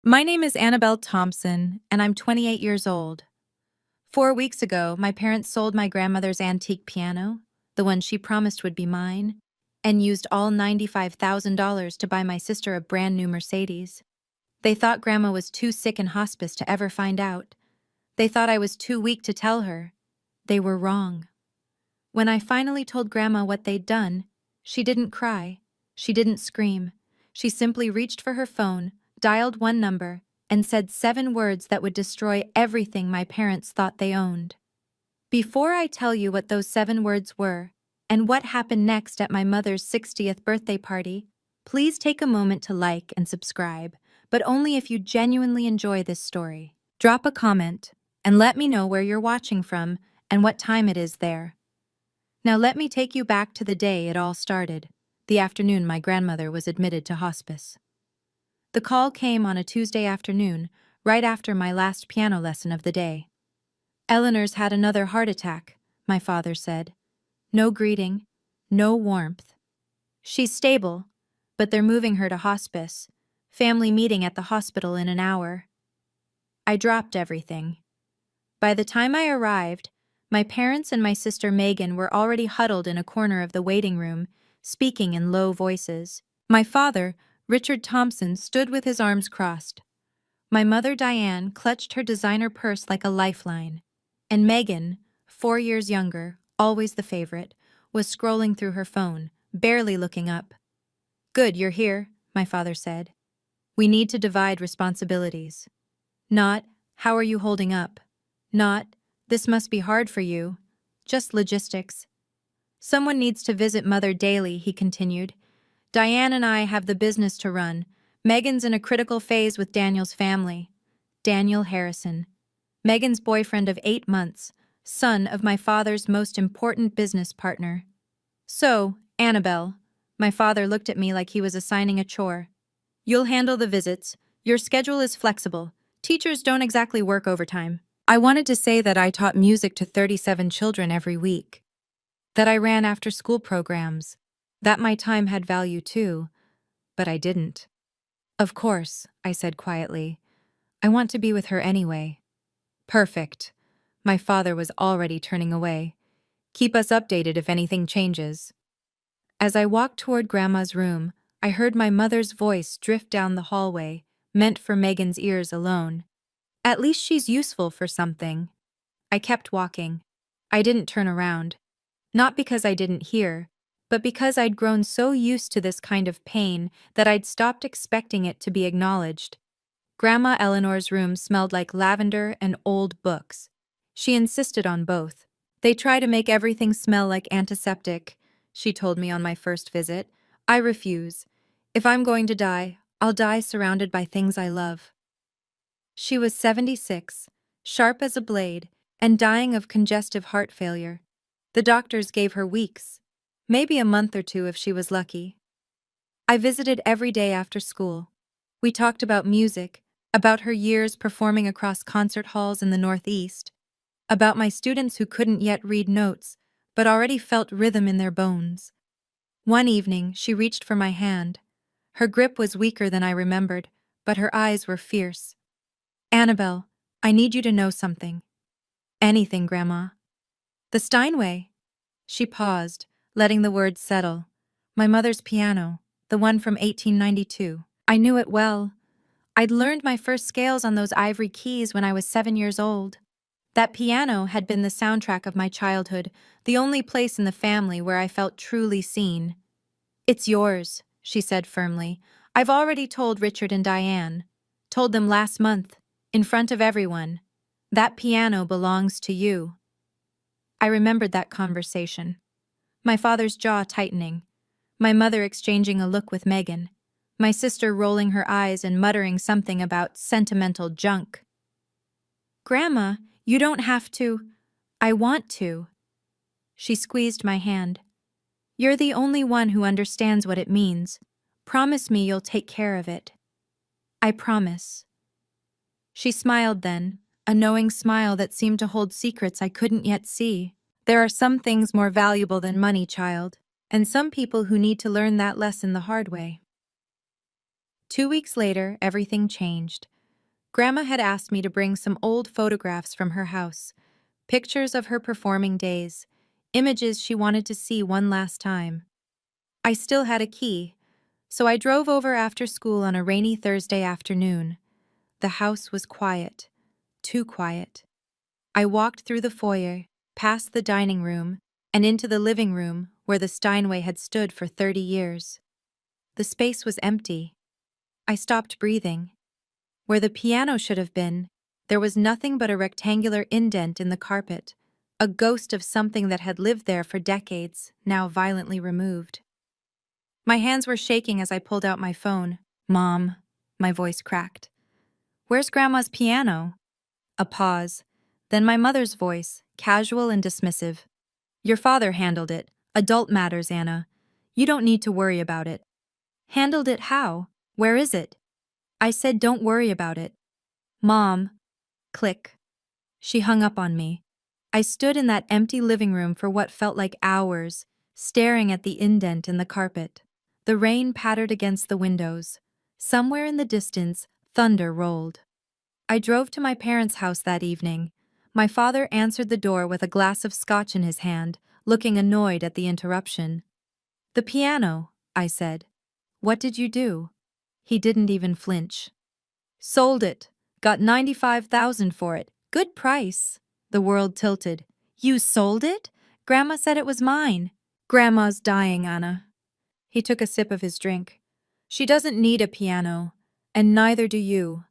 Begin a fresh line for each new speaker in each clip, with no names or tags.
My name is Annabelle Thompson, and I'm 28 years old. 4 weeks ago, my parents sold my grandmother's antique piano, the one she promised would be mine, and used all $95,000 to buy my sister a brand new Mercedes. They thought Grandma was too sick in hospice to ever find out. They thought I was too weak to tell her. They were wrong. When I finally told Grandma what they'd done, she didn't cry. She didn't scream. She simply reached for her phone, dialed one number, and said 7 words that would destroy everything my parents thought they owned. Before I tell you what those 7 words were, and what happened next at my mother's 60th birthday party, please take a moment to like and subscribe, but only if you genuinely enjoy this story. Drop a comment, and let me know where you're watching from and what time it is there. Now let me take you back to the day it all started, the afternoon my grandmother was admitted to hospice. The call came on a Tuesday afternoon, right after my last piano lesson of the day. "Eleanor's had another heart attack," my father said. No greeting, no warmth. "She's stable, but they're moving her to hospice. Family meeting at the hospital in an hour." I dropped everything. By the time I arrived, my parents and my sister Megan were already huddled in a corner of the waiting room, speaking in low voices. My father, Richard Thompson, stood with his arms crossed. My mother Diane clutched her designer purse like a lifeline, and Megan, 4 years younger, always the favorite, was scrolling through her phone, barely looking up. "Good, you're here," my father said. "We need to divide responsibilities. Not, how are you holding up? Not, this must be hard for you. Just logistics. Someone needs to visit Mother daily," he continued. "Diane and I have the business to run. Megan's in a critical phase with Daniel's family." Daniel Harrison. Megan's boyfriend of 8 months, son of my father's most important business partner. "So, Annabelle," my father looked at me like he was assigning a chore. "You'll handle the visits. Your schedule is flexible. Teachers don't exactly work overtime." I wanted to say that I taught music to 37 children every week, that I ran after-school programs, that my time had value too, but I didn't. "Of course," I said quietly. "I want to be with her anyway." "Perfect." My father was already turning away. "Keep us updated if anything changes." As I walked toward Grandma's room, I heard my mother's voice drift down the hallway, meant for Megan's ears alone. "At least she's useful for something." I kept walking. I didn't turn around. Not because I didn't hear, but because I'd grown so used to this kind of pain that I'd stopped expecting it to be acknowledged. Grandma Eleanor's room smelled like lavender and old books. She insisted on both. "They try to make everything smell like antiseptic," she told me on my first visit. "I refuse. If I'm going to die, I'll die surrounded by things I love." She was 76, sharp as a blade, and dying of congestive heart failure. The doctors gave her weeks, maybe a month or two if she was lucky. I visited every day after school. We talked about music, about her years performing across concert halls in the Northeast, about my students who couldn't yet read notes, but already felt rhythm in their bones. One evening, she reached for my hand. Her grip was weaker than I remembered, but her eyes were fierce. "Annabelle, I need you to know something." "Anything, Grandma." "The Steinway." She paused, letting the words settle. "My mother's piano, the one from 1892. I knew it well. I'd learned my first scales on those ivory keys when I was 7 years old. That piano had been the soundtrack of my childhood, the only place in the family where I felt truly seen. "It's yours," she said firmly. "I've already told Richard and Diane. Told them last month, in front of everyone. That piano belongs to you." I remembered that conversation. My father's jaw tightening. My mother exchanging a look with Megan. My sister rolling her eyes and muttering something about sentimental junk. "Grandma, you don't have to." "I want to." She squeezed my hand. "You're the only one who understands what it means. Promise me you'll take care of it." "I promise." She smiled then, a knowing smile that seemed to hold secrets I couldn't yet see. "There are some things more valuable than money, child, and some people who need to learn that lesson the hard way." 2 weeks later, everything changed. Grandma had asked me to bring some old photographs from her house, pictures of her performing days, images she wanted to see one last time. I still had a key, so I drove over after school on a rainy Thursday afternoon. The house was quiet, too quiet. I walked through the foyer, past the dining room, and into the living room where the Steinway had stood for 30 years. The space was empty. I stopped breathing. Where the piano should have been, there was nothing but a rectangular indent in the carpet, a ghost of something that had lived there for decades, now violently removed. My hands were shaking as I pulled out my phone. "Mom," my voice cracked. "Where's Grandma's piano?" A pause. Then my mother's voice, casual and dismissive. "Your father handled it. Adult matters, Anna. You don't need to worry about it." "Handled it how? Where is it?" I said, "Don't worry about it." "Mom." Click. She hung up on me. I stood in that empty living room for what felt like hours, staring at the indent in the carpet. The rain pattered against the windows. Somewhere in the distance, thunder rolled. I drove to my parents' house that evening. My father answered the door with a glass of scotch in his hand, looking annoyed at the interruption. "The piano," I said. "What did you do?" He didn't even flinch. "Sold it. Got 95,000 for it. Good price." The world tilted. "You sold it? Grandma said it was mine." "Grandma's dying, Anna." He took a sip of his drink. "She doesn't need a piano, and neither do you."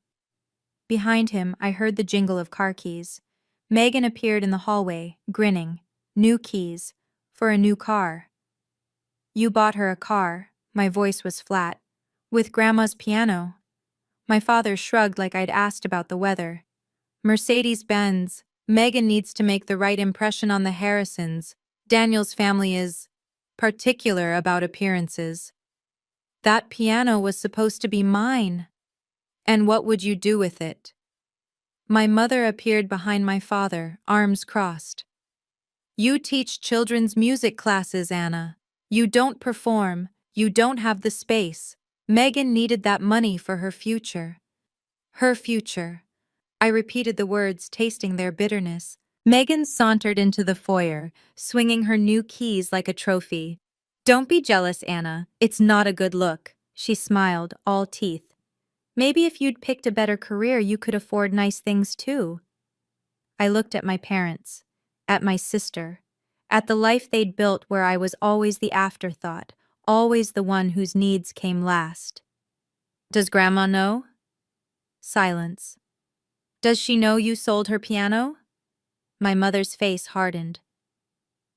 Behind him, I heard the jingle of car keys. Megan appeared in the hallway, grinning. New keys. For a new car. "You bought her a car." My voice was flat. "With Grandma's piano." My father shrugged like I'd asked about the weather. "Mercedes-Benz. Megan needs to make the right impression on the Harrisons. Daniel's family is particular about appearances." "That piano was supposed to be mine." "And what would you do with it?" My mother appeared behind my father, arms crossed. "You teach children's music classes, Anna. You don't perform. You don't have the space. Megan needed that money for her future." Her future. I repeated the words, tasting their bitterness. Megan sauntered into the foyer, swinging her new keys like a trophy. "Don't be jealous, Anna. It's not a good look." She smiled, all teeth. "Maybe if you'd picked a better career, you could afford nice things too." I looked at my parents, at my sister, at the life they'd built where I was always the afterthought, always the one whose needs came last. "Does Grandma know?" Silence. "Does she know you sold her piano?" My mother's face hardened.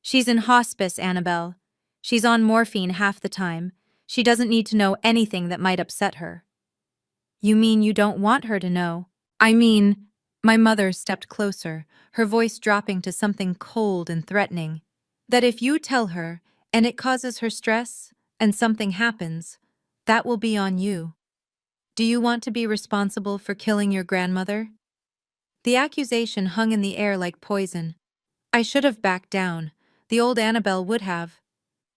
"She's in hospice, Annabelle. She's on morphine half the time. She doesn't need to know anything that might upset her." "You mean you don't want her to know?" "I mean—" My mother stepped closer, her voice dropping to something cold and threatening. "That if you tell her, and it causes her stress, and something happens, that will be on you. Do you want to be responsible for killing your grandmother?" The accusation hung in the air like poison. I should have backed down. The old Annabelle would have.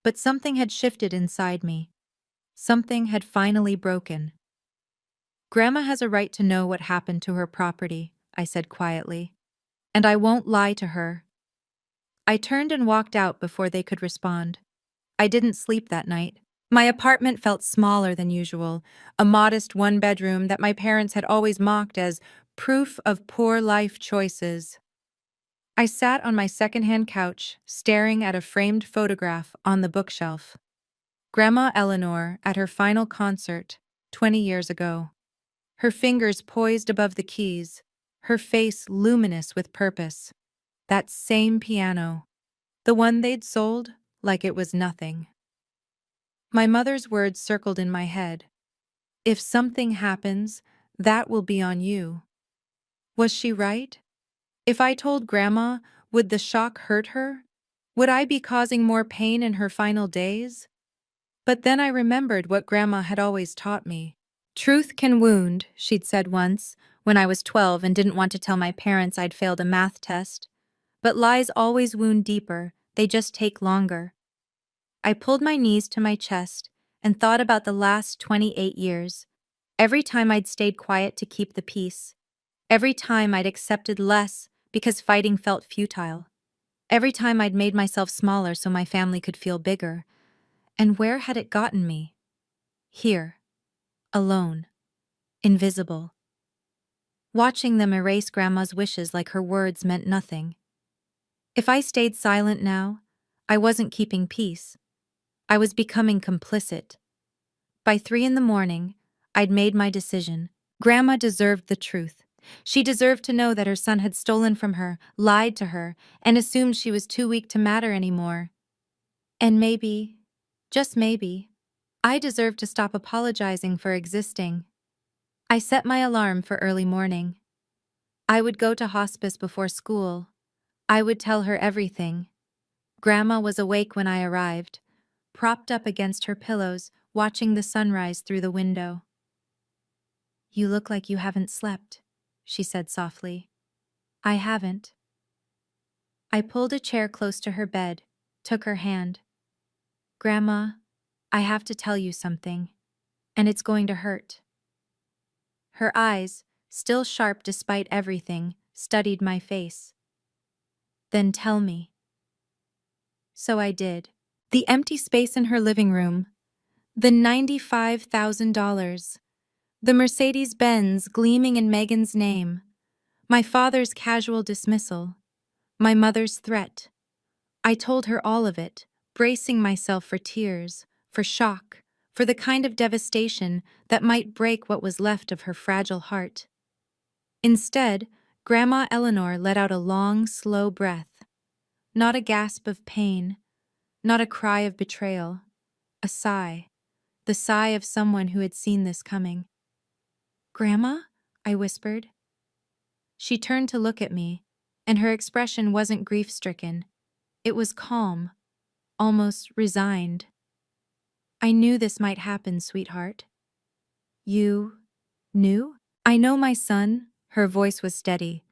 But something had shifted inside me. Something had finally broken. "Grandma has a right to know what happened to her property," I said quietly. "And I won't lie to her." I turned and walked out before they could respond. I didn't sleep that night. My apartment felt smaller than usual, a modest one-bedroom that my parents had always mocked as proof of poor life choices. I sat on my secondhand couch, staring at a framed photograph on the bookshelf. Grandma Eleanor at her final concert, 20 years ago. Her fingers poised above the keys, her face luminous with purpose. That same piano. The one they'd sold like it was nothing. My mother's words circled in my head. "If something happens, that will be on you." Was she right? If I told Grandma, would the shock hurt her? Would I be causing more pain in her final days? But then I remembered what Grandma had always taught me. "Truth can wound," she'd said once, when I was 12 and didn't want to tell my parents I'd failed a math test. "But lies always wound deeper, they just take longer." I pulled my knees to my chest and thought about the last 28 years. Every time I'd stayed quiet to keep the peace. Every time I'd accepted less because fighting felt futile. Every time I'd made myself smaller so my family could feel bigger. And where had it gotten me? Here. Alone. Invisible. Watching them erase Grandma's wishes like her words meant nothing. If I stayed silent now, I wasn't keeping peace. I was becoming complicit. By 3 in the morning, I'd made my decision. Grandma deserved the truth. She deserved to know that her son had stolen from her, lied to her, and assumed she was too weak to matter anymore. And maybe, just maybe, I deserved to stop apologizing for existing. I set my alarm for early morning. I would go to hospice before school. I would tell her everything. Grandma was awake when I arrived, propped up against her pillows, watching the sunrise through the window. "You look like you haven't slept," she said softly. "I haven't." I pulled a chair close to her bed, took her hand. "Grandma, I have to tell you something, and it's going to hurt." Her eyes, still sharp despite everything, studied my face. "Then tell me." So I did. The empty space in her living room, the $95,000, the Mercedes-Benz gleaming in Megan's name, my father's casual dismissal, my mother's threat. I told her all of it, bracing myself for tears, for shock, for the kind of devastation that might break what was left of her fragile heart. Instead, Grandma Eleanor let out a long, slow breath. Not a gasp of pain, not a cry of betrayal, a sigh, the sigh of someone who had seen this coming. "Grandma?" I whispered. She turned to look at me, and her expression wasn't grief-stricken. It was calm, almost resigned. "I knew this might happen, sweetheart." "You knew?" "I know my son." Her voice was steady.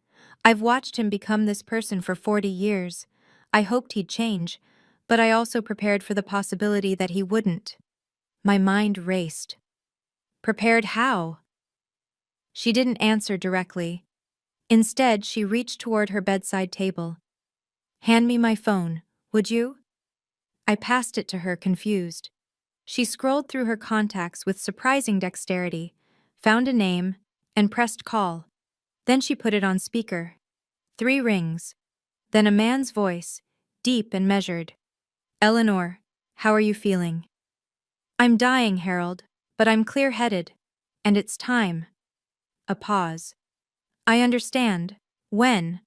"I've watched him become this person for 40 years. I hoped he'd change, but I also prepared for the possibility that he wouldn't." My mind raced. Prepared how? She didn't answer directly. Instead, she reached toward her bedside table. "Hand me my phone, would you?" I passed it to her, confused. She scrolled through her contacts with surprising dexterity, found a name, and pressed call. Then she put it on speaker. 3 rings. Then a man's voice, deep and measured. "Eleanor, how are you feeling?" "I'm dying, Harold, but I'm clear-headed. And it's time." A pause. "I understand. When?"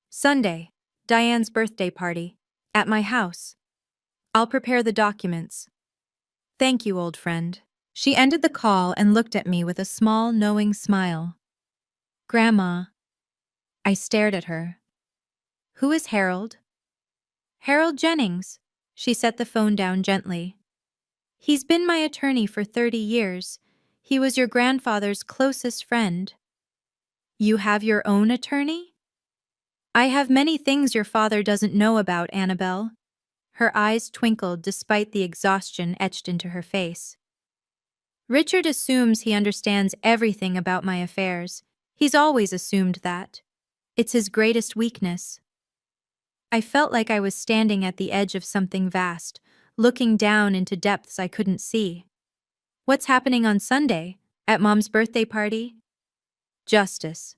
"Sunday. Diane's birthday party. At my house. I'll prepare the documents." "Thank you, old friend." She ended the call and looked at me with a small, knowing smile. "Grandma." I stared at her. "Who is Harold?" "Harold Jennings." She set the phone down gently. "He's been my attorney for 30 years. He was your grandfather's closest friend." "You have your own attorney?" "I have many things your father doesn't know about, Annabelle." Her eyes twinkled despite the exhaustion etched into her face. "Richard assumes he understands everything about my affairs. He's always assumed that. It's his greatest weakness." I felt like I was standing at the edge of something vast, looking down into depths I couldn't see. "What's happening on Sunday? At Mom's birthday party?" "Justice."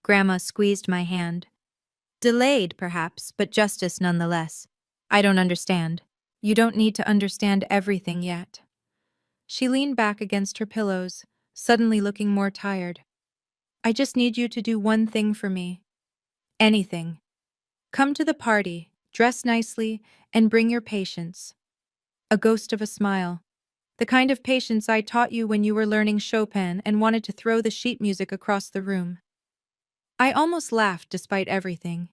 Grandma squeezed my hand. "Delayed, perhaps, but justice nonetheless. I don't understand." "You don't need to understand everything yet." She leaned back against her pillows, suddenly looking more tired. "I just need you to do one thing for me. Anything. Come to the party, dress nicely, and bring your patience." A ghost of a smile. "The kind of patience I taught you when you were learning Chopin and wanted to throw the sheet music across the room." I almost laughed despite everything.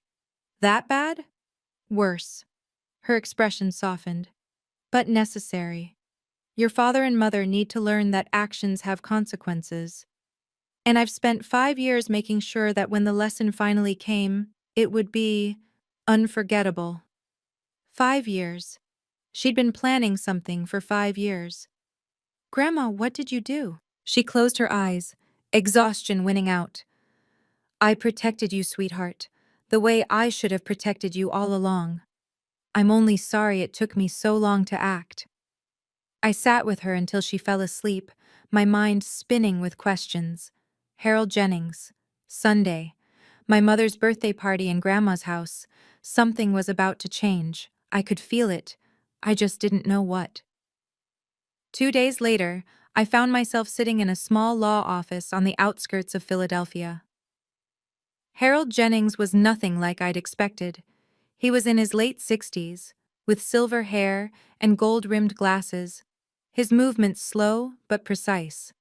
"That bad?" "Worse." Her expression softened. "But necessary. Your father and mother need to learn that actions have consequences. And I've spent 5 years making sure that when the lesson finally came, it would be unforgettable." 5 years. She'd been planning something for 5 years. "Grandma, what did you do?" She closed her eyes, exhaustion winning out. I protected you, sweetheart, the way I should have protected you all along. I'm only sorry it took me so long to act. I sat with her until she fell asleep, my mind spinning with questions. Harold Jennings. Sunday. My mother's birthday party in Grandma's house. Something was about to change. I could feel it. I just didn't know what. 2 days later, I found myself sitting in a small law office on the outskirts of Philadelphia. Harold Jennings was nothing like I'd expected. He was in his late 60s, with silver hair and gold-rimmed glasses, his movements slow but precise.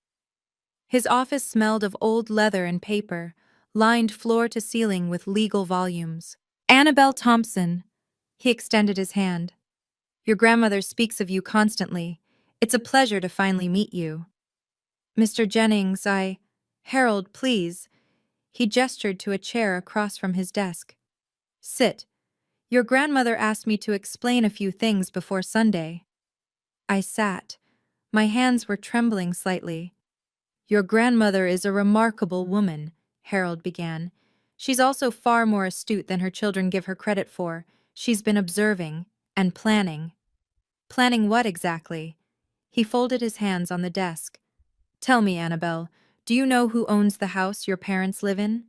His office smelled of old leather and paper, lined floor to ceiling with legal volumes. Annabelle Thompson. He extended his hand. Your grandmother speaks of you constantly. It's a pleasure to finally meet you. Mr. Jennings, Harold, please. He gestured to a chair across from his desk. Sit. Your grandmother asked me to explain a few things before Sunday. I sat. My hands were trembling slightly. Your grandmother is a remarkable woman, Harold began. She's also far more astute than her children give her credit for. She's been observing and planning. Planning what exactly? He folded his hands on the desk. Tell me, Annabelle, do you know who owns the house your parents live in?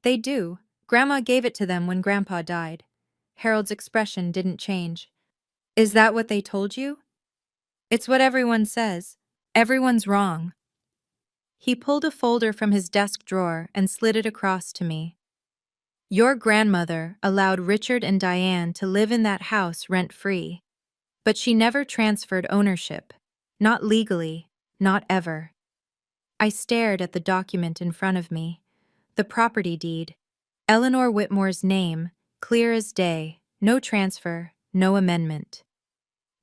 They do. Grandma gave it to them when Grandpa died. Harold's expression didn't change. Is that what they told you? It's what everyone says. Everyone's wrong. He pulled a folder from his desk drawer and slid it across to me. Your grandmother allowed Richard and Diane to live in that house rent-free, but she never transferred ownership. Not legally, not ever. I stared at the document in front of me. The property deed. Eleanor Whitmore's name, clear as day, no transfer, no amendment.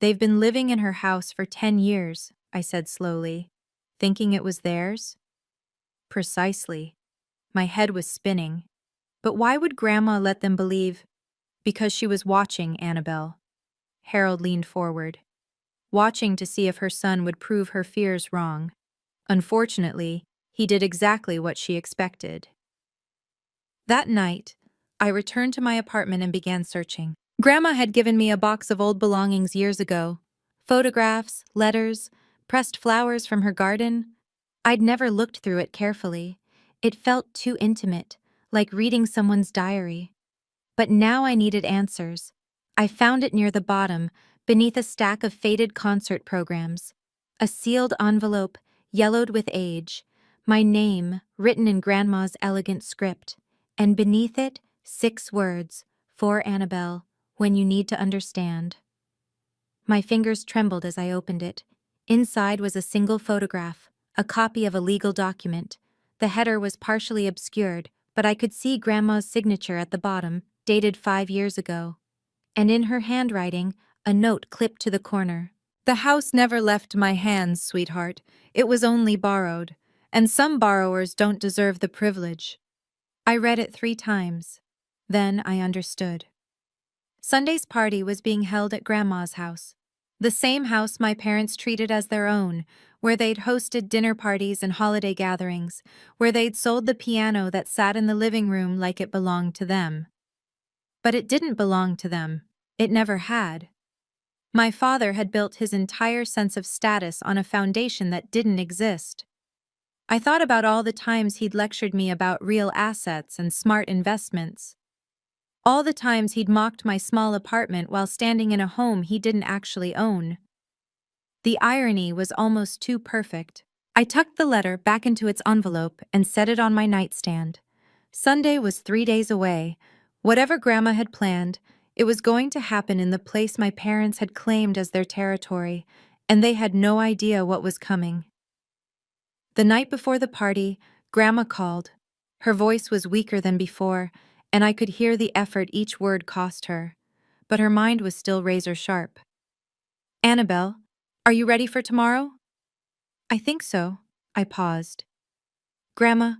They've been living in her house for 10 years, I said slowly, thinking it was theirs. Precisely. My head was spinning. But why would Grandma let them believe? Because she was watching Annabelle. Harold leaned forward, watching to see if her son would prove her fears wrong. Unfortunately, he did exactly what she expected. That night, I returned to my apartment and began searching. Grandma had given me a box of old belongings years ago. Photographs, letters, pressed flowers from her garden. I'd never looked through it carefully. It felt too intimate, like reading someone's diary. But now I needed answers. I found it near the bottom, beneath a stack of faded concert programs. A sealed envelope, yellowed with age. My name, written in Grandma's elegant script. And beneath it, 6 words, for Annabelle, when you need to understand. My fingers trembled as I opened it. Inside was a single photograph, a copy of a legal document. The header was partially obscured, but I could see Grandma's signature at the bottom, dated 5 years ago. And in her handwriting, a note clipped to the corner. The house never left my hands, sweetheart. It was only borrowed, and some borrowers don't deserve the privilege. I read it 3 times. Then I understood. Sunday's party was being held at Grandma's house. The same house my parents treated as their own, where they'd hosted dinner parties and holiday gatherings, where they'd sold the piano that sat in the living room like it belonged to them. But it didn't belong to them. It never had. My father had built his entire sense of status on a foundation that didn't exist. I thought about all the times he'd lectured me about real assets and smart investments. All the times he'd mocked my small apartment while standing in a home he didn't actually own. The irony was almost too perfect. I tucked the letter back into its envelope and set it on my nightstand. Sunday was 3 days away. Whatever Grandma had planned, it was going to happen in the place my parents had claimed as their territory, and they had no idea what was coming. The night before the party, Grandma called. Her voice was weaker than before, and I could hear the effort each word cost her. But her mind was still razor sharp. Annabelle, are you ready for tomorrow? I think so. I paused. Grandma,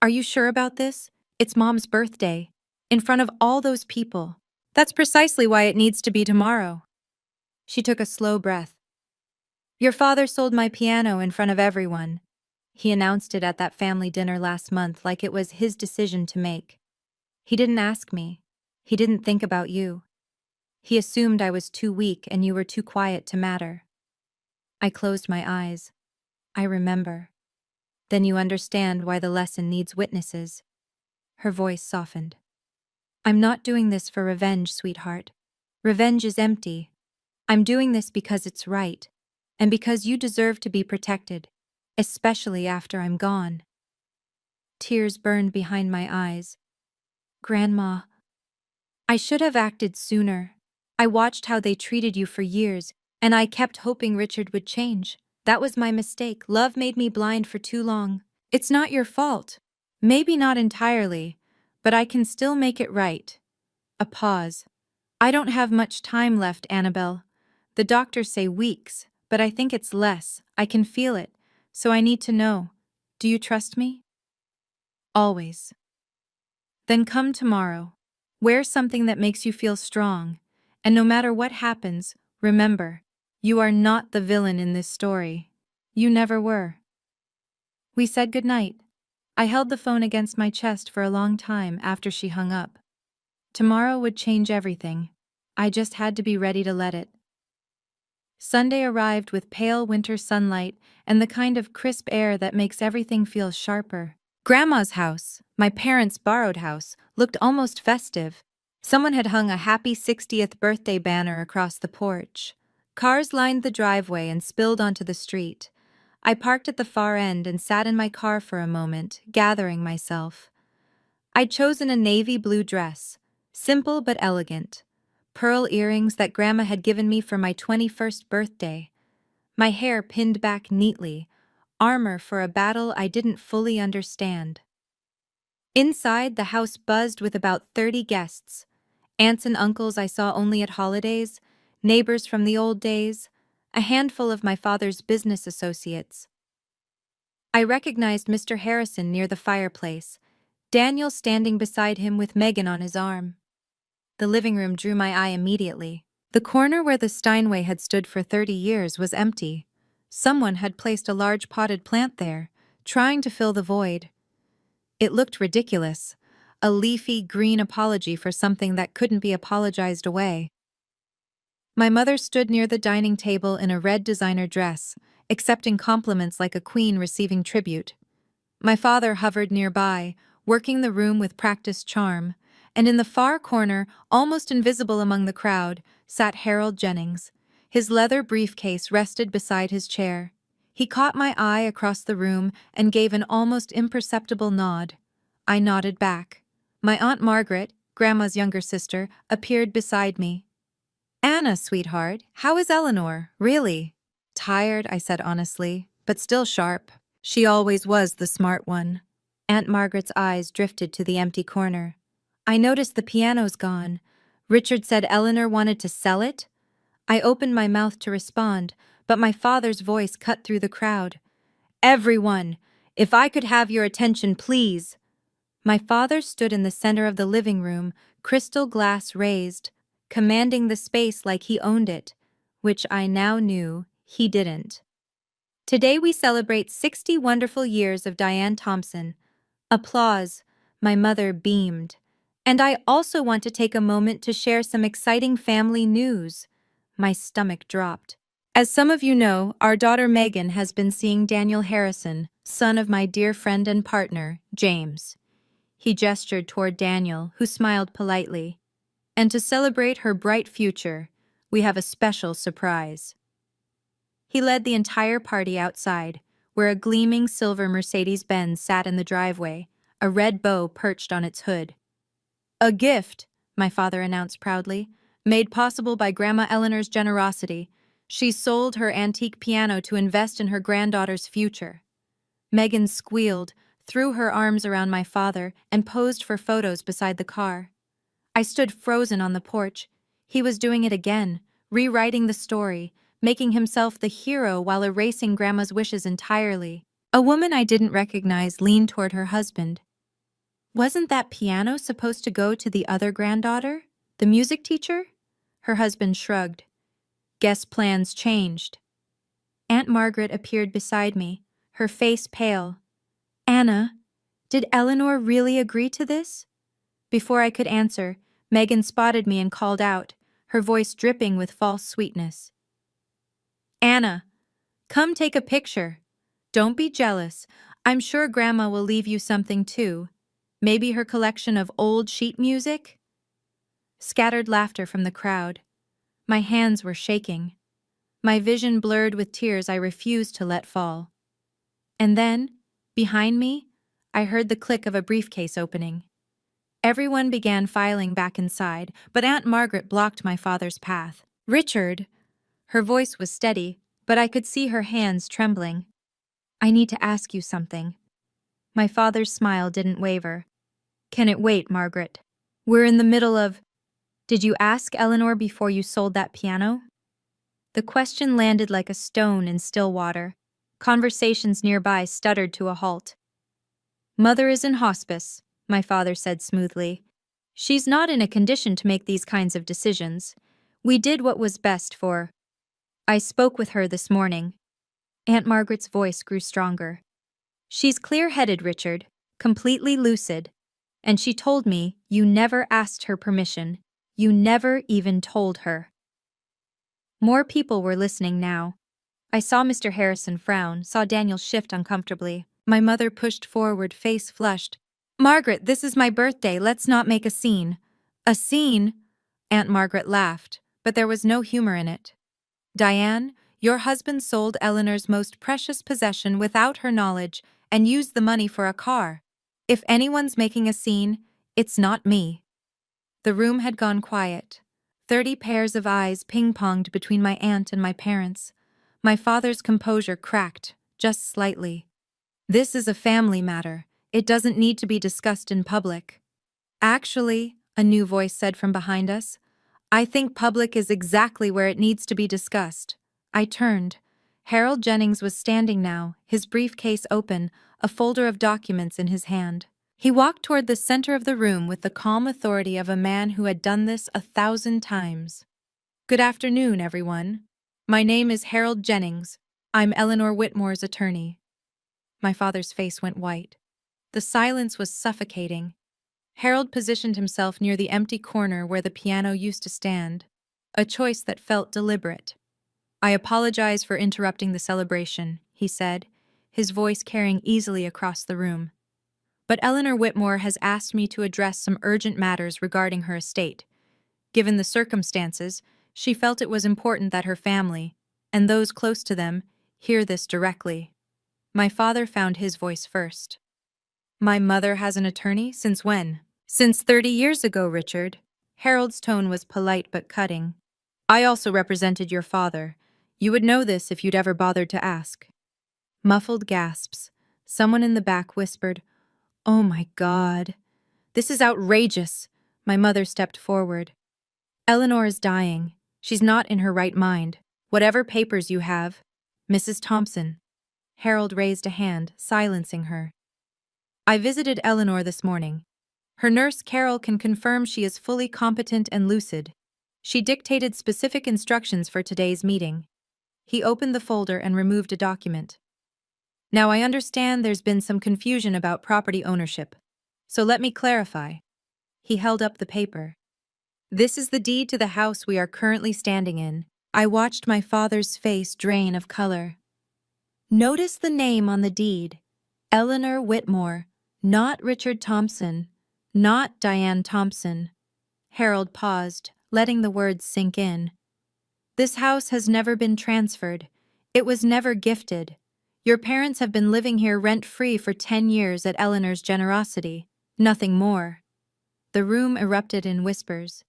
are you sure about this? It's Mom's birthday. In front of all those people. That's precisely why it needs to be tomorrow. She took a slow breath. Your father sold my piano in front of everyone. He announced it at that family dinner last month like it was his decision to make. He didn't ask me. He didn't think about you. He assumed I was too weak and you were too quiet to matter. I closed my eyes. I remember. Then you understand why the lesson needs witnesses. Her voice softened. I'm not doing this for revenge, sweetheart. Revenge is empty. I'm doing this because it's right, and because you deserve to be protected, especially after I'm gone. Tears burned behind my eyes. Grandma, I should have acted sooner. I watched how they treated you for years, and I kept hoping Richard would change. That was my mistake. Love made me blind for too long. It's not your fault. Maybe not entirely, but I can still make it right. A pause. I don't have much time left, Annabelle. The doctors say weeks, but I think it's less. I can feel it, so I need to know. Do you trust me? Always. Then come tomorrow. Wear something that makes you feel strong, and no matter what happens, remember, you are not the villain in this story. You never were. We said goodnight. I held the phone against my chest for a long time after she hung up. Tomorrow would change everything. I just had to be ready to let it. Sunday arrived with pale winter sunlight and the kind of crisp air that makes everything feel sharper. Grandma's house, my parents' borrowed house, looked almost festive. Someone had hung a happy 60th birthday banner across the porch. Cars lined the driveway and spilled onto the street. I parked at the far end and sat in my car for a moment, gathering myself. I'd chosen a navy blue dress, simple but elegant. Pearl earrings that Grandma had given me for my 21st birthday. My hair pinned back neatly, armor for a battle I didn't fully understand. Inside, the house buzzed with about 30 guests. Aunts and uncles I saw only at holidays, neighbors from the old days, a handful of my father's business associates. I recognized Mr. Harrison near the fireplace, Daniel standing beside him with Megan on his arm. The living room drew my eye immediately. The corner where the Steinway had stood for 30 years was empty. Someone had placed a large potted plant there, trying to fill the void. It looked ridiculous, a leafy green apology for something that couldn't be apologized away. My mother stood near the dining table in a red designer dress, accepting compliments like a queen receiving tribute. My father hovered nearby, working the room with practiced charm, and in the far corner, almost invisible among the crowd, sat Harold Jennings. His leather briefcase rested beside his chair. He caught my eye across the room and gave an almost imperceptible nod. I nodded back. My Aunt Margaret, Grandma's younger sister, appeared beside me. "Anna, sweetheart, how is Eleanor, really?" "Tired," I said honestly, "but still sharp." She always was the smart one. Aunt Margaret's eyes drifted to the empty corner. "I noticed the piano's gone. Richard said Eleanor wanted to sell it?" I opened my mouth to respond, but my father's voice cut through the crowd. "Everyone, if I could have your attention, please." My father stood in the center of the living room, crystal glass raised, commanding the space like he owned it, which I now knew he didn't. "Today we celebrate 60 wonderful years of Diane Thompson." Applause. My mother beamed. "And I also want to take a moment to share some exciting family news." My stomach dropped. "As some of you know, our daughter Megan has been seeing Daniel Harrison, son of my dear friend and partner, James." He gestured toward Daniel, who smiled politely. "And to celebrate her bright future, we have a special surprise." He led the entire party outside, where a gleaming silver Mercedes-Benz sat in the driveway, a red bow perched on its hood. "A gift," my father announced proudly, "made possible by Grandma Eleanor's generosity. She sold her antique piano to invest in her granddaughter's future." Megan squealed, threw her arms around my father, and posed for photos beside the car. I stood frozen on the porch. He was doing it again, rewriting the story, making himself the hero while erasing Grandma's wishes entirely. A woman I didn't recognize leaned toward her husband. "Wasn't that piano supposed to go to the other granddaughter? The music teacher?" Her husband shrugged. "Guess plans changed." Aunt Margaret appeared beside me, her face pale. Anna, did Eleanor really agree to this? Before I could answer, Megan spotted me and called out, her voice dripping with false sweetness. Anna, come take a picture. Don't be jealous. I'm sure Grandma will leave you something too. Maybe her collection of old sheet music? Scattered laughter from the crowd. My hands were shaking. My vision blurred with tears I refused to let fall. And then, behind me, I heard the click of a briefcase opening. Everyone began filing back inside, but Aunt Margaret blocked my father's path. Richard! Her voice was steady, but I could see her hands trembling. I need to ask you something. My father's smile didn't waver. Can it wait, Margaret? We're in the middle of... Did you ask Eleanor before you sold that piano? The question landed like a stone in still water. Conversations nearby stuttered to a halt. Mother is in hospice, my father said smoothly. She's not in a condition to make these kinds of decisions. We did what was best for... I spoke with her this morning. Aunt Margaret's voice grew stronger. She's clear-headed, Richard, completely lucid. And she told me you never asked her permission. You never even told her. More people were listening now. I saw Mr. Harrison frown, saw Daniel shift uncomfortably. My mother pushed forward, face flushed. Margaret, this is my birthday, let's not make a scene. A scene? Aunt Margaret laughed, but there was no humor in it. Diane, your husband sold Eleanor's most precious possession without her knowledge and used the money for a car. If anyone's making a scene, it's not me. The room had gone quiet. 30 pairs of eyes ping-ponged between my aunt and my parents. My father's composure cracked, just slightly. This is a family matter. It doesn't need to be discussed in public. Actually, a new voice said from behind us, I think public is exactly where it needs to be discussed. I turned. Harold Jennings was standing now, his briefcase open, a folder of documents in his hand. He walked toward the center of the room with the calm authority of a man who had done this 1,000 times. Good afternoon, everyone. My name is Harold Jennings. I'm Eleanor Whitmore's attorney. My father's face went white. The silence was suffocating. Harold positioned himself near the empty corner where the piano used to stand, a choice that felt deliberate. I apologize for interrupting the celebration, he said, his voice carrying easily across the room. But Eleanor Whitmore has asked me to address some urgent matters regarding her estate. Given the circumstances, she felt it was important that her family, and those close to them, hear this directly. My father found his voice first. My mother has an attorney? Since when? Since 30 years ago, Richard. Harold's tone was polite but cutting. I also represented your father. You would know this if you'd ever bothered to ask. Muffled gasps. Someone in the back whispered, Oh my God. This is outrageous. My mother stepped forward. Eleanor is dying. She's not in her right mind. Whatever papers you have. Mrs. Thompson. Harold raised a hand, silencing her. I visited Eleanor this morning. Her nurse Carol can confirm she is fully competent and lucid. She dictated specific instructions for today's meeting. He opened the folder and removed a document. Now I understand there's been some confusion about property ownership. So let me clarify. He held up the paper. This is the deed to the house we are currently standing in. I watched my father's face drain of color. Notice the name on the deed. Eleanor Whitmore, not Richard Thompson, not Diane Thompson. Harold paused, letting the words sink in. This house has never been transferred. It was never gifted. Your parents have been living here rent-free for 10 years at Eleanor's generosity. Nothing more. The room erupted in whispers.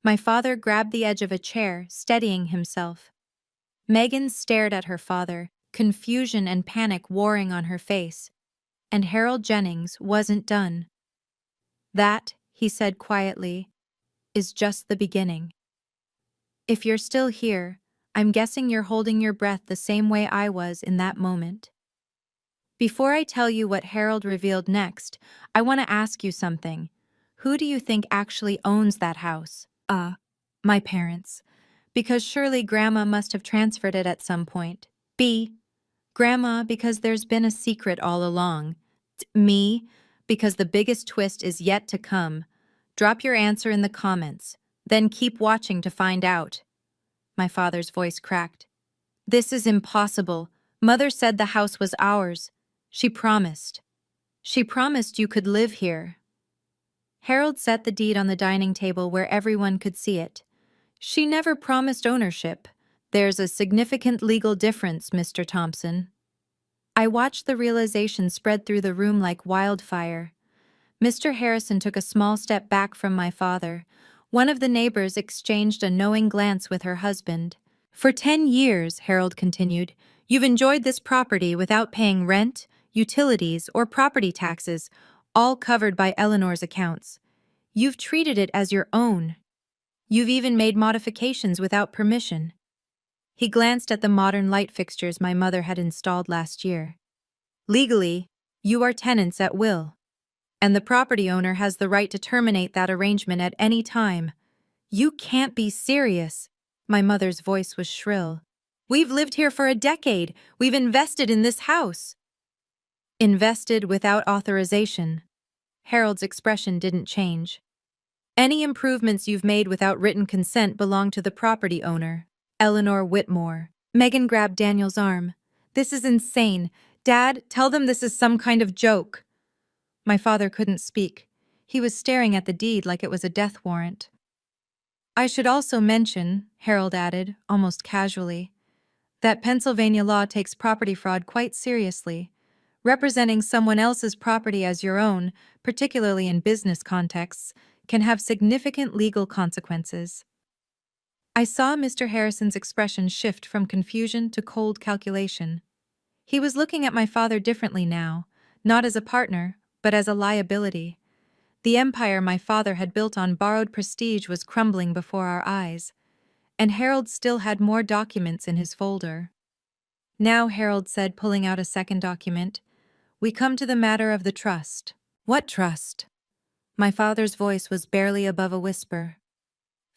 My father grabbed the edge of a chair, steadying himself. Megan stared at her father, confusion and panic warring on her face. And Harold Jennings wasn't done. That, he said quietly, is just the beginning. If you're still here, I'm guessing you're holding your breath the same way I was in that moment. Before I tell you what Harold revealed next, I want to ask you something. Who do you think actually owns that house? My parents. Because surely Grandma must have transferred it at some point. B. Grandma, because there's been a secret all along. Me, because the biggest twist is yet to come. Drop your answer in the comments, then keep watching to find out. My father's voice cracked. This is impossible. Mother said the house was ours. She promised. She promised you could live here. Harold set the deed on the dining table where everyone could see it. She never promised ownership. There's a significant legal difference, Mr. Thompson. I watched the realization spread through the room like wildfire. Mr. Harrison took a small step back from my father. One of the neighbors exchanged a knowing glance with her husband. For 10 years, Harold continued, you've enjoyed this property without paying rent, utilities, or property taxes, all covered by Eleanor's accounts. You've treated it as your own. You've even made modifications without permission. He glanced at the modern light fixtures my mother had installed last year. Legally, you are tenants at will, and the property owner has the right to terminate that arrangement at any time. You can't be serious. My mother's voice was shrill. We've lived here for a decade. We've invested in this house. Invested without authorization. Harold's expression didn't change. Any improvements you've made without written consent belong to the property owner, Eleanor Whitmore. Megan grabbed Daniel's arm. This is insane. Dad, tell them this is some kind of joke. My father couldn't speak. He was staring at the deed like it was a death warrant. I should also mention, Harold added, almost casually, that Pennsylvania law takes property fraud quite seriously. Representing someone else's property as your own, particularly in business contexts, can have significant legal consequences. I saw Mr. Harrison's expression shift from confusion to cold calculation. He was looking at my father differently now, not as a partner, but as a liability. The empire my father had built on borrowed prestige was crumbling before our eyes, and Harold still had more documents in his folder. Now, Harold said, pulling out a second document, we come to the matter of the trust. What trust? My father's voice was barely above a whisper.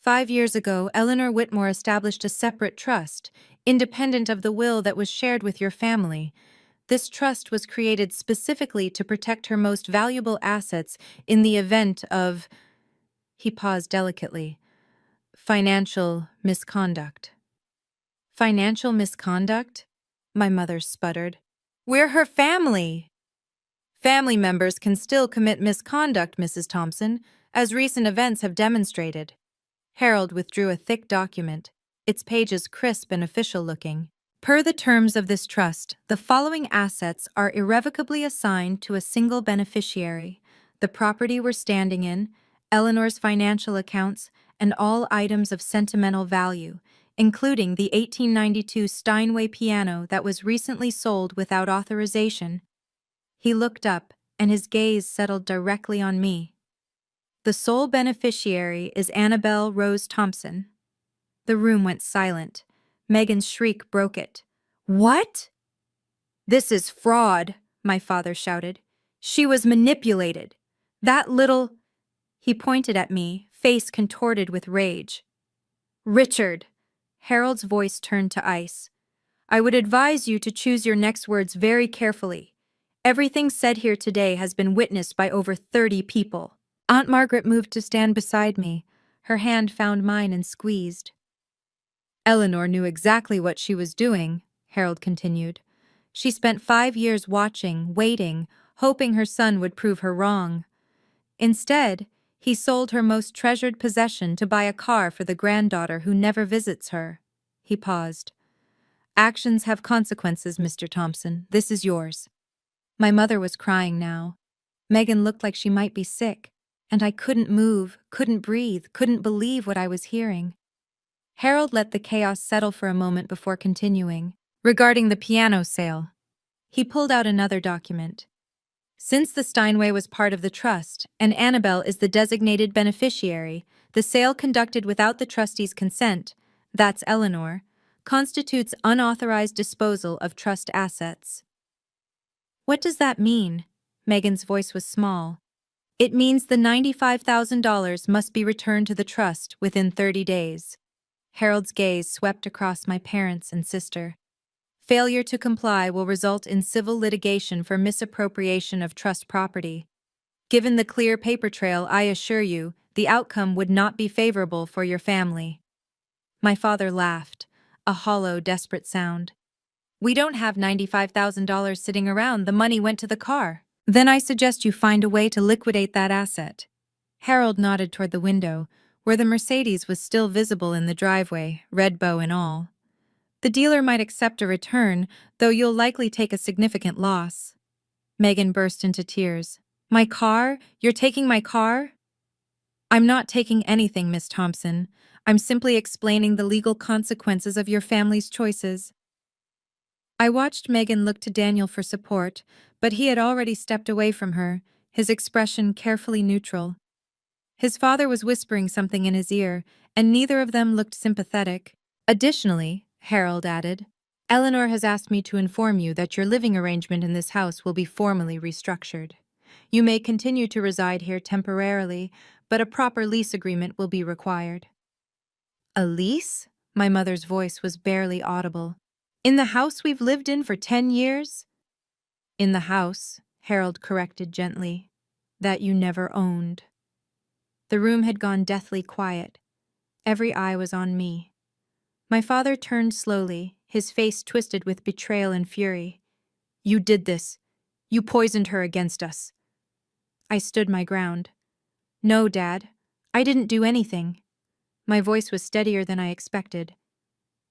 5 years ago, Eleanor Whitmore established a separate trust, independent of the will that was shared with your family. This trust was created specifically to protect her most valuable assets in the event of, he paused delicately, financial misconduct. Financial misconduct? My mother sputtered. We're her family. Family members can still commit misconduct, Mrs. Thompson, as recent events have demonstrated. Harold withdrew a thick document, its pages crisp and official-looking. Per the terms of this trust, the following assets are irrevocably assigned to a single beneficiary: the property we're standing in, Eleanor's financial accounts, and all items of sentimental value, including the 1892 Steinway piano that was recently sold without authorization. He looked up, and his gaze settled directly on me. The sole beneficiary is Annabelle Rose Thompson. The room went silent. Megan's shriek broke it. What? This is fraud, my father shouted. She was manipulated. That little... He pointed at me, face contorted with rage. Richard. Harold's voice turned to ice. I would advise you to choose your next words very carefully. Everything said here today has been witnessed by over 30 people. Aunt Margaret moved to stand beside me. Her hand found mine and squeezed. Eleanor knew exactly what she was doing, Harold continued. She spent 5 years watching, waiting, hoping her son would prove her wrong. Instead, he sold her most treasured possession to buy a car for the granddaughter who never visits her. He paused. Actions have consequences, Mr. Thompson. This is yours. My mother was crying now. Megan looked like she might be sick, and I couldn't move, couldn't breathe, couldn't believe what I was hearing. Harold let the chaos settle for a moment before continuing. Regarding the piano sale, he pulled out another document. Since the Steinway was part of the trust, and Annabelle is the designated beneficiary, the sale conducted without the trustee's consent, that's Eleanor, constitutes unauthorized disposal of trust assets. What does that mean? Megan's voice was small. It means the $95,000 must be returned to the trust within 30 days. Harold's gaze swept across my parents and sister. Failure to comply will result in civil litigation for misappropriation of trust property. Given the clear paper trail, I assure you, the outcome would not be favorable for your family." My father laughed, a hollow, desperate sound. "We don't have $95,000 sitting around. The money went to the car." "Then I suggest you find a way to liquidate that asset." Harold nodded toward the window, where the Mercedes was still visible in the driveway, red bow and all. "The dealer might accept a return, though you'll likely take a significant loss." Megan burst into tears. "My car? You're taking my car?" "I'm not taking anything, Miss Thompson. I'm simply explaining the legal consequences of your family's choices." I watched Megan look to Daniel for support, but he had already stepped away from her, his expression carefully neutral. His father was whispering something in his ear, and neither of them looked sympathetic. "Additionally," Harold added, "Eleanor has asked me to inform you that your living arrangement in this house will be formally restructured. You may continue to reside here temporarily, but a proper lease agreement will be required." "A lease?" My mother's voice was barely audible. "In the house we've lived in for 10 years?" "In the house," Harold corrected gently, "that you never owned." The room had gone deathly quiet. Every eye was on me. My father turned slowly, his face twisted with betrayal and fury. "You did this. You poisoned her against us." I stood my ground. "No, Dad. I didn't do anything." My voice was steadier than I expected.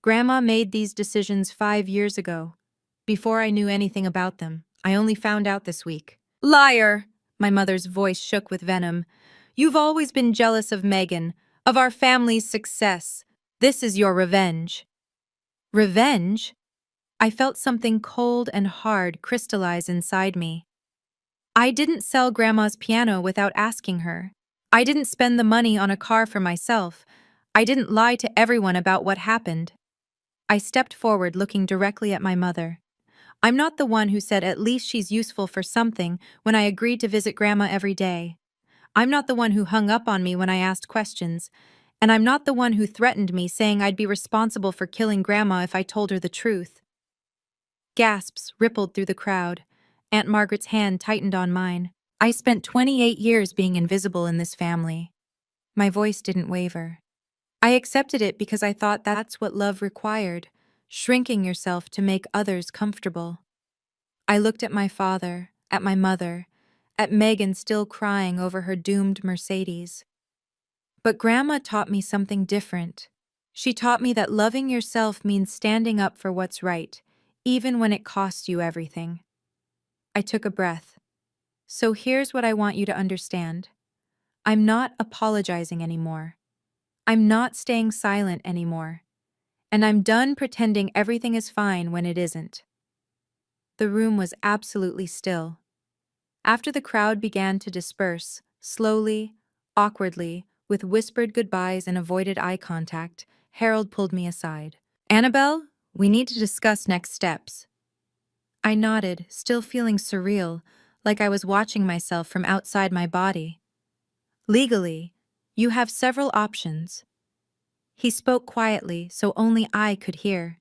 "Grandma made these decisions 5 years ago. Before I knew anything about them. I only found out this week." "Liar!" My mother's voice shook with venom. "You've always been jealous of Megan, of our family's success. This is your revenge." Revenge? I felt something cold and hard crystallize inside me. I didn't sell Grandma's piano without asking her. I didn't spend the money on a car for myself. I didn't lie to everyone about what happened. I stepped forward, looking directly at my mother. I'm not the one who said at least she's useful for something when I agreed to visit Grandma every day. I'm not the one who hung up on me when I asked questions. And I'm not the one who threatened me, saying I'd be responsible for killing Grandma if I told her the truth. Gasps rippled through the crowd. Aunt Margaret's hand tightened on mine. "I spent 28 years being invisible in this family." My voice didn't waver. "I accepted it because I thought that's what love required, shrinking yourself to make others comfortable." I looked at my father, at my mother, at Megan still crying over her doomed Mercedes. But Grandma taught me something different. She taught me that loving yourself means standing up for what's right, even when it costs you everything. I took a breath. "So here's what I want you to understand. I'm not apologizing anymore. I'm not staying silent anymore. And I'm done pretending everything is fine when it isn't." The room was absolutely still. After the crowd began to disperse, slowly, awkwardly, with whispered goodbyes and avoided eye contact, Harold pulled me aside. "Annabelle, we need to discuss next steps." I nodded, still feeling surreal, like I was watching myself from outside my body. "Legally, you have several options." He spoke quietly, so only I could hear.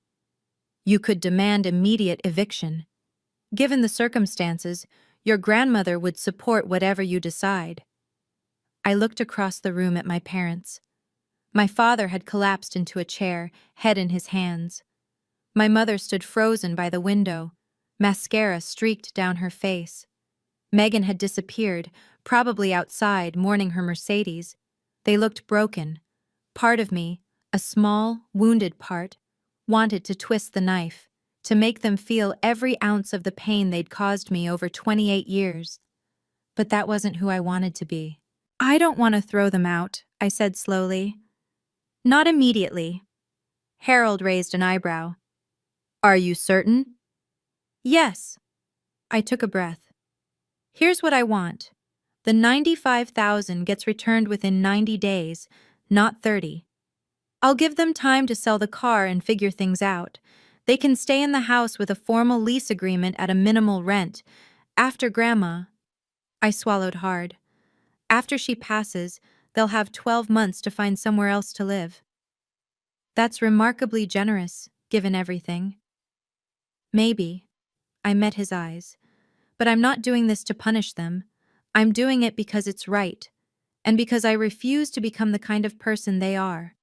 "You could demand immediate eviction. Given the circumstances, your grandmother would support whatever you decide." I looked across the room at my parents. My father had collapsed into a chair, head in his hands. My mother stood frozen by the window, mascara streaked down her face. Megan had disappeared, probably outside, mourning her Mercedes. They looked broken. Part of me, a small, wounded part, wanted to twist the knife, to make them feel every ounce of the pain they'd caused me over 28 years. But that wasn't who I wanted to be. "I don't want to throw them out," I said slowly. "Not immediately." Harold raised an eyebrow. "Are you certain?" "Yes." I took a breath. "Here's what I want. The 95,000 gets returned within 90 days, not 30. I'll give them time to sell the car and figure things out. They can stay in the house with a formal lease agreement at a minimal rent. After Grandma—" I swallowed hard. "After she passes, they'll have 12 months to find somewhere else to live." That's remarkably generous, given everything. Maybe. I met his eyes. But I'm not doing this to punish them. I'm doing it because it's right, and because I refuse to become the kind of person they are.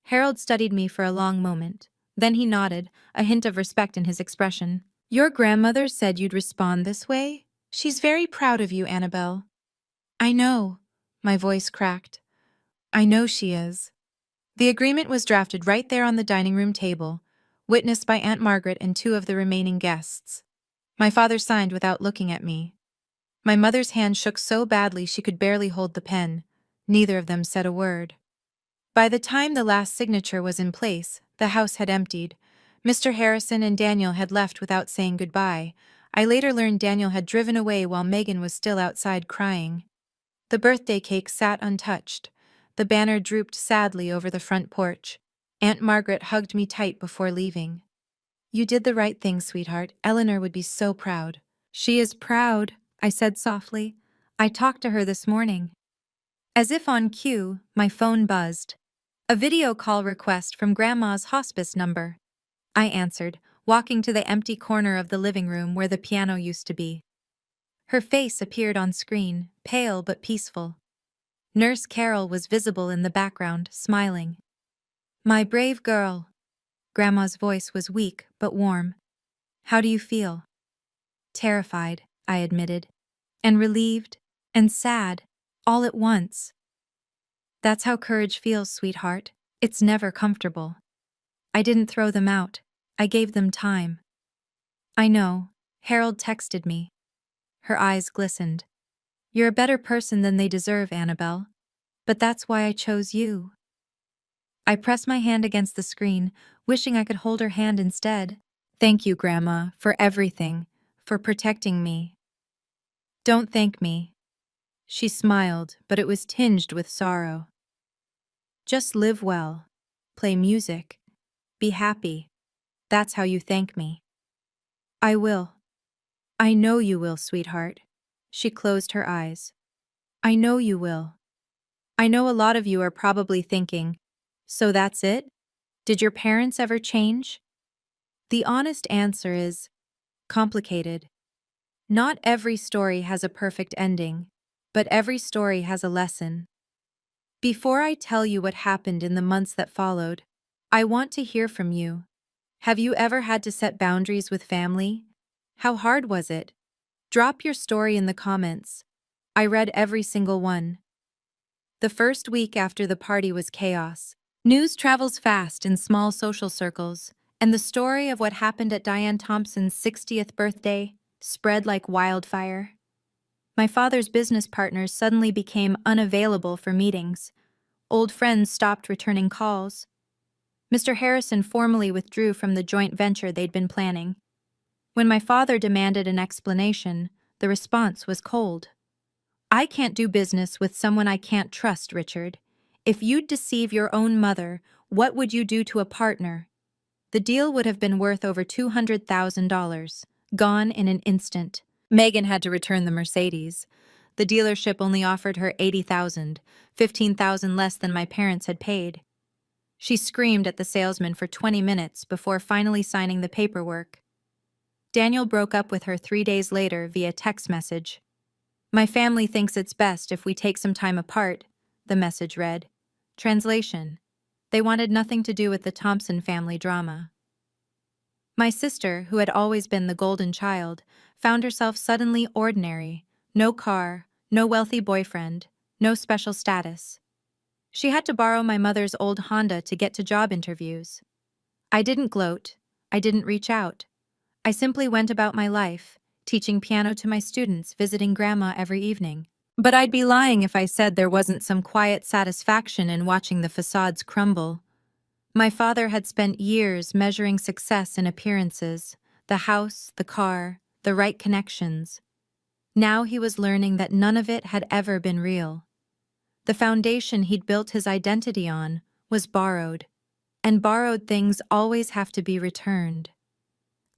Harold studied me for a long moment. Then he nodded, a hint of respect in his expression. Your grandmother said you'd respond this way? She's very proud of you, Annabelle. I know. My voice cracked. I know she is. The agreement was drafted right there on the dining room table, witnessed by Aunt Margaret and two of the remaining guests. My father signed without looking at me. My mother's hand shook so badly she could barely hold the pen. Neither of them said a word. By the time the last signature was in place, the house had emptied. Mr. Harrison and Daniel had left without saying goodbye. I later learned Daniel had driven away while Megan was still outside crying. The birthday cake sat untouched. The banner drooped sadly over the front porch. Aunt Margaret hugged me tight before leaving. You did the right thing, sweetheart. Eleanor would be so proud. She is proud, I said softly. I talked to her this morning. As if on cue, my phone buzzed. A video call request from Grandma's hospice number. I answered, walking to the empty corner of the living room where the piano used to be. Her face appeared on screen, pale but peaceful. Nurse Carol was visible in the background, smiling. My brave girl. Grandma's voice was weak but warm. How do you feel? Terrified, I admitted. And relieved, and sad, all at once. That's how courage feels, sweetheart. It's never comfortable. I didn't throw them out. I gave them time. I know. Harold texted me. Her eyes glistened. You're a better person than they deserve, Annabelle. But that's why I chose you. I pressed my hand against the screen, wishing I could hold her hand instead. Thank you, Grandma, for everything, for protecting me. Don't thank me. She smiled, but it was tinged with sorrow. Just live well. Play music. Be happy. That's how you thank me. I will. I know you will, sweetheart. She closed her eyes. I know you will. I know a lot of you are probably thinking, so that's it? Did your parents ever change? The honest answer is complicated. Not every story has a perfect ending, but every story has a lesson. Before I tell you what happened in the months that followed, I want to hear from you. Have you ever had to set boundaries with family? How hard was it? Drop your story in the comments. I read every single one. The first week after the party was chaos. News travels fast in small social circles, and the story of what happened at Diane Thompson's 60th birthday spread like wildfire. My father's business partners suddenly became unavailable for meetings. Old friends stopped returning calls. Mr. Harrison formally withdrew from the joint venture they'd been planning. When my father demanded an explanation, the response was cold. I can't do business with someone I can't trust, Richard. If you'd deceive your own mother, what would you do to a partner? The deal would have been worth over $200,000, gone in an instant. Megan had to return the Mercedes. The dealership only offered her $80,000, $15,000 less than my parents had paid. She screamed at the salesman for 20 minutes before finally signing the paperwork. Daniel broke up with her 3 days later via text message. My family thinks it's best if we take some time apart, the message read. Translation: they wanted nothing to do with the Thompson family drama. My sister, who had always been the golden child, found herself suddenly ordinary. No car, no wealthy boyfriend, no special status. She had to borrow my mother's old Honda to get to job interviews. I didn't gloat. I didn't reach out. I simply went about my life, teaching piano to my students, visiting Grandma every evening. But I'd be lying if I said there wasn't some quiet satisfaction in watching the facades crumble. My father had spent years measuring success in appearances, the house, the car, the right connections. Now he was learning that none of it had ever been real. The foundation he'd built his identity on was borrowed, and borrowed things always have to be returned.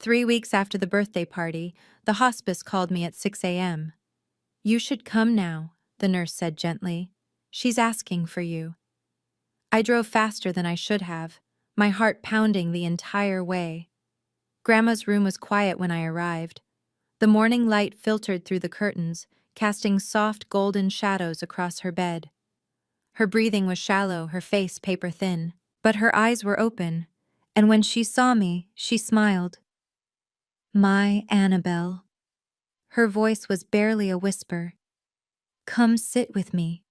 3 weeks after the birthday party, the hospice called me at 6 a.m. You should come now, the nurse said gently. She's asking for you. I drove faster than I should have, my heart pounding the entire way. Grandma's room was quiet when I arrived. The morning light filtered through the curtains, casting soft golden shadows across her bed. Her breathing was shallow, her face paper-thin, but her eyes were open, and when she saw me, she smiled. "My Annabelle." Her voice was barely a whisper. "Come sit with me."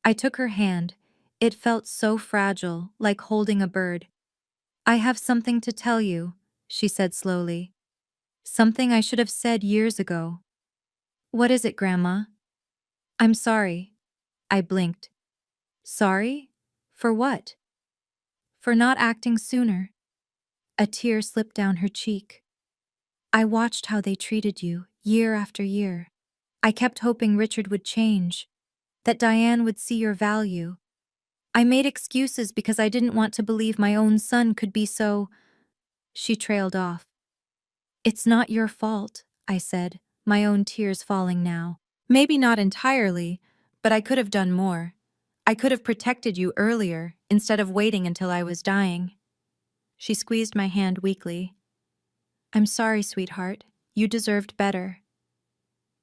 I took her hand. It felt so fragile, like holding a bird. "I have something to tell you," she said slowly. "Something I should have said years ago." "What is it, Grandma?" "I'm sorry." I blinked. "Sorry? For what?" "For not acting sooner." A tear slipped down her cheek. "I watched how they treated you, year after year. I kept hoping Richard would change, that Diane would see your value. I made excuses because I didn't want to believe my own son could be so—" She trailed off. "It's not your fault," I said, my own tears falling now. "Maybe not entirely, but I could have done more. I could have protected you earlier, instead of waiting until I was dying." She squeezed my hand weakly. "I'm sorry, sweetheart. You deserved better."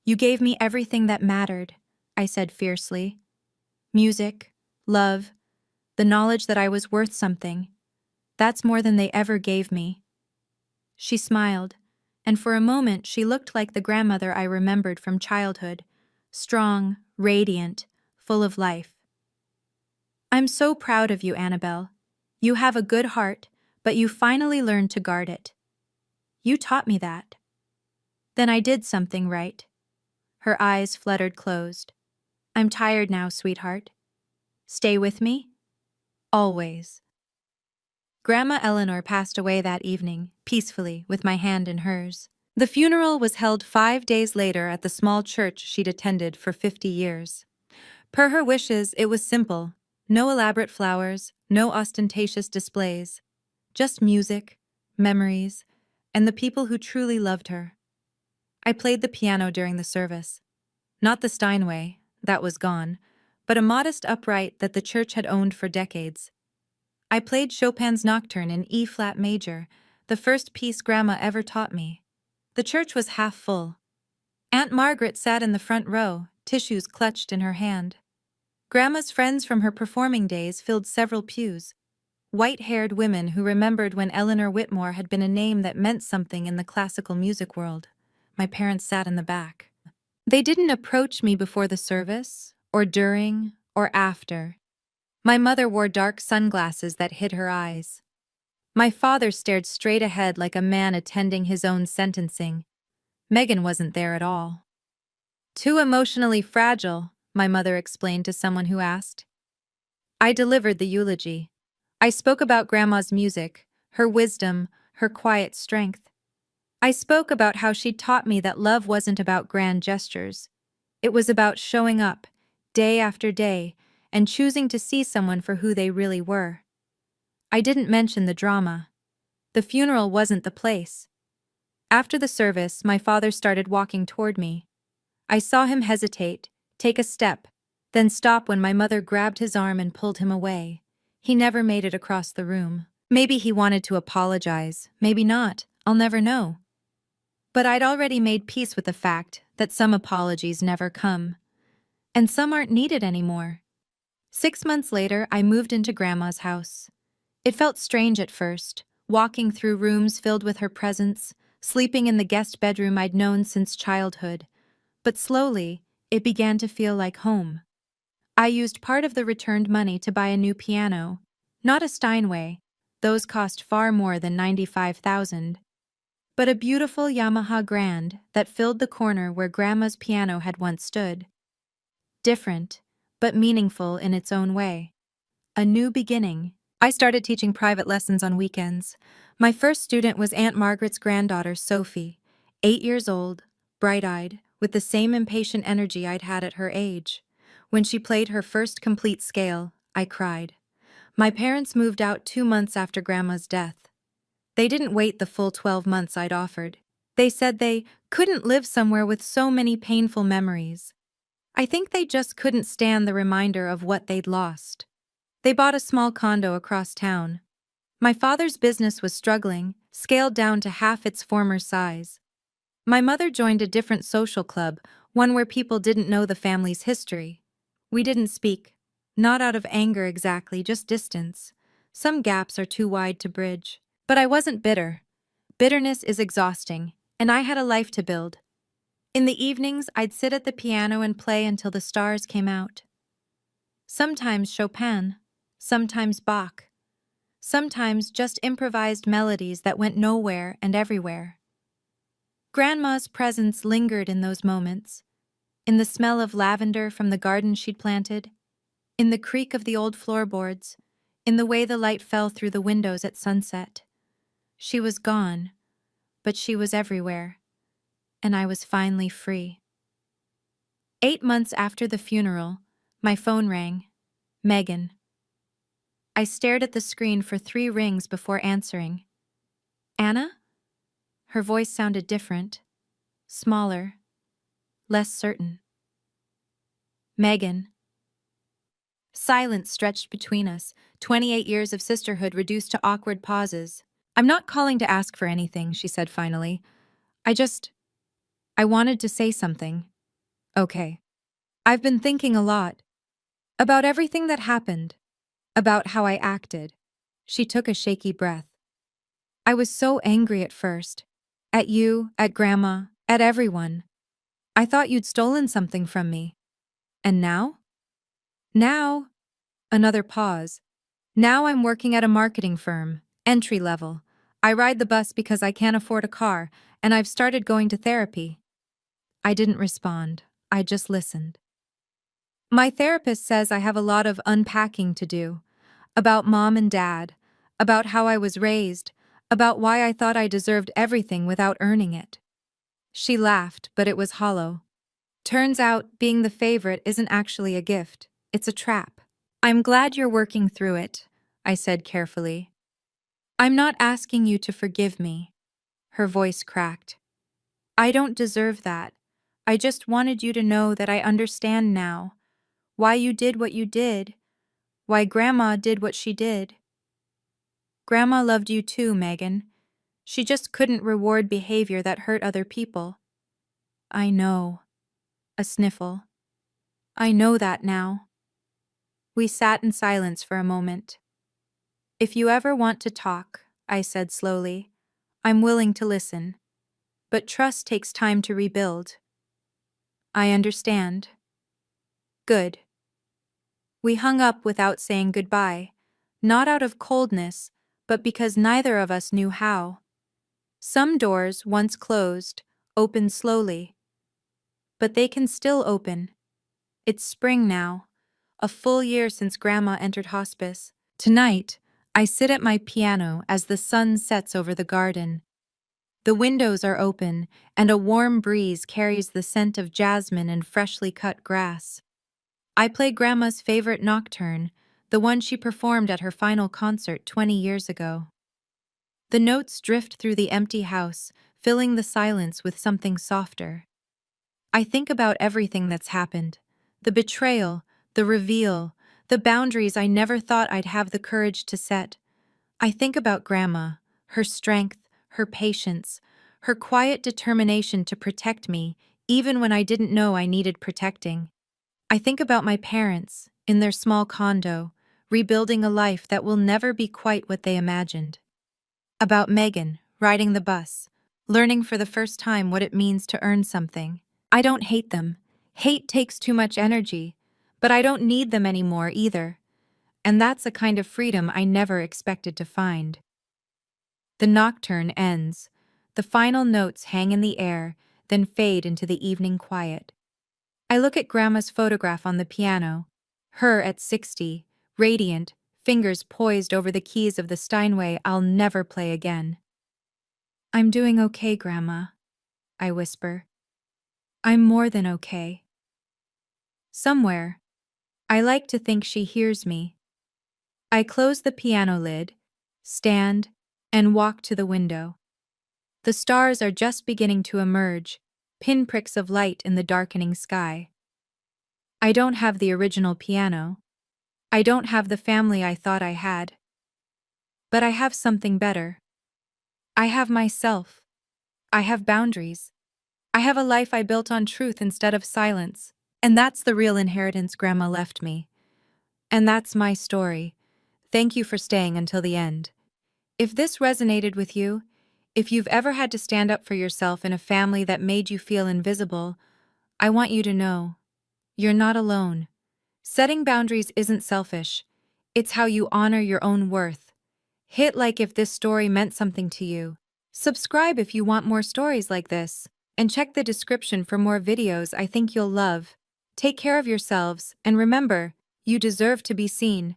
"You gave me everything that mattered," I said fiercely. "Music, love, the knowledge that I was worth something. That's more than they ever gave me." She smiled, and for a moment she looked like the grandmother I remembered from childhood, strong, radiant, full of life. "I'm so proud of you, Annabelle. You have a good heart, but you finally learned to guard it. You taught me that." "Then I did something right." Her eyes fluttered closed. "I'm tired now, sweetheart. Stay with me? Always." Grandma Eleanor passed away that evening, peacefully, with my hand in hers. The funeral was held 5 days later at the small church she'd attended for 50 years. Per her wishes, it was simple. No elaborate flowers, no ostentatious displays. Just music, memories, and the people who truly loved her. I played the piano during the service. Not the Steinway, that was gone, but a modest upright that the church had owned for decades. I played Chopin's Nocturne in E-flat major, the first piece Grandma ever taught me. The church was half full. Aunt Margaret sat in the front row, tissues clutched in her hand. Grandma's friends from her performing days filled several pews. White-haired women who remembered when Eleanor Whitmore had been a name that meant something in the classical music world. My parents sat in the back. They didn't approach me before the service, or during, or after. My mother wore dark sunglasses that hid her eyes. My father stared straight ahead like a man attending his own sentencing. Megan wasn't there at all. "Too emotionally fragile," my mother explained to someone who asked. I delivered the eulogy. I spoke about Grandma's music, her wisdom, her quiet strength. I spoke about how she'd taught me that love wasn't about grand gestures. It was about showing up, day after day, and choosing to see someone for who they really were. I didn't mention the drama. The funeral wasn't the place. After the service, my father started walking toward me. I saw him hesitate, take a step, then stop when my mother grabbed his arm and pulled him away. He never made it across the room. Maybe he wanted to apologize, maybe not, I'll never know. But I'd already made peace with the fact that some apologies never come. And some aren't needed anymore. 6 months later, I moved into Grandma's house. It felt strange at first, walking through rooms filled with her presence, sleeping in the guest bedroom I'd known since childhood. But slowly, it began to feel like home. I used part of the returned money to buy a new piano. Not a Steinway. Those cost far more than $95,000. But a beautiful Yamaha Grand that filled the corner where Grandma's piano had once stood. Different, but meaningful in its own way. A new beginning. I started teaching private lessons on weekends. My first student was Aunt Margaret's granddaughter, Sophie, 8 years old, bright-eyed, with the same impatient energy I'd had at her age. When she played her first complete scale, I cried. My parents moved out 2 months after Grandma's death. They didn't wait the full 12 months I'd offered. They said they couldn't live somewhere with so many painful memories. I think they just couldn't stand the reminder of what they'd lost. They bought a small condo across town. My father's business was struggling, scaled down to half its former size. My mother joined a different social club, one where people didn't know the family's history. We didn't speak. Not out of anger exactly, just distance. Some gaps are too wide to bridge. But I wasn't bitter. Bitterness is exhausting, and I had a life to build. In the evenings, I'd sit at the piano and play until the stars came out. Sometimes Chopin, sometimes Bach, sometimes just improvised melodies that went nowhere and everywhere. Grandma's presence lingered in those moments, in the smell of lavender from the garden she'd planted, in the creak of the old floorboards, in the way the light fell through the windows at sunset. She was gone, but she was everywhere, and I was finally free. 8 months after the funeral, my phone rang. Megan. I stared at the screen for 3 rings before answering. Anna? Her voice sounded different, smaller, less certain. Megan. Silence stretched between us, 28 years of sisterhood reduced to awkward pauses. I'm not calling to ask for anything, she said finally. I wanted to say something. Okay. I've been thinking a lot. About everything that happened. About how I acted. She took a shaky breath. I was so angry at first. At you, at Grandma, at everyone. I thought you'd stolen something from me. And now? Now? Another pause. Now I'm working at a marketing firm, entry level. I ride the bus because I can't afford a car, and I've started going to therapy. I didn't respond. I just listened. My therapist says I have a lot of unpacking to do. About mom and dad. About how I was raised. About why I thought I deserved everything without earning it. She laughed, but it was hollow. Turns out, being the favorite isn't actually a gift. It's a trap. I'm glad you're working through it, I said carefully. I'm not asking you to forgive me. Her voice cracked. I don't deserve that. I just wanted you to know that I understand now. Why you did what you did. Why Grandma did what she did. Grandma loved you too, Megan. She just couldn't reward behavior that hurt other people. I know. A sniffle. I know that now. We sat in silence for a moment. If you ever want to talk, I said slowly, I'm willing to listen. But trust takes time to rebuild. I understand. Good. We hung up without saying goodbye, not out of coldness, but because neither of us knew how. Some doors, once closed, open slowly. But they can still open. It's spring now, a full year since Grandma entered hospice. Tonight, I sit at my piano as the sun sets over the garden. The windows are open, and a warm breeze carries the scent of jasmine and freshly cut grass. I play Grandma's favorite nocturne, the one she performed at her final concert 20 years ago. The notes drift through the empty house, filling the silence with something softer. I think about everything that's happened. The betrayal, the reveal, the boundaries I never thought I'd have the courage to set. I think about Grandma, her strength, her patience, her quiet determination to protect me, even when I didn't know I needed protecting. I think about my parents, in their small condo, rebuilding a life that will never be quite what they imagined. About Megan, riding the bus, learning for the first time what it means to earn something. I don't hate them. Hate takes too much energy, but I don't need them anymore either. And that's a kind of freedom I never expected to find. The nocturne ends. The final notes hang in the air, then fade into the evening quiet. I look at Grandma's photograph on the piano, her at 60, radiant, fingers poised over the keys of the Steinway I'll never play again. I'm doing okay, Grandma, I whisper. I'm more than okay. Somewhere, I like to think she hears me. I close the piano lid, stand, and walk to the window. The stars are just beginning to emerge, pinpricks of light in the darkening sky. I don't have the original piano. I don't have the family I thought I had. But I have something better. I have myself. I have boundaries. I have a life I built on truth instead of silence. And that's the real inheritance Grandma left me. And that's my story. Thank you for staying until the end. If this resonated with you, if you've ever had to stand up for yourself in a family that made you feel invisible, I want you to know you're not alone. Setting boundaries isn't selfish. It's how you honor your own worth. Hit like if this story meant something to you. Subscribe if you want more stories like this. And check the description for more videos I think you'll love. Take care of yourselves, and remember, you deserve to be seen.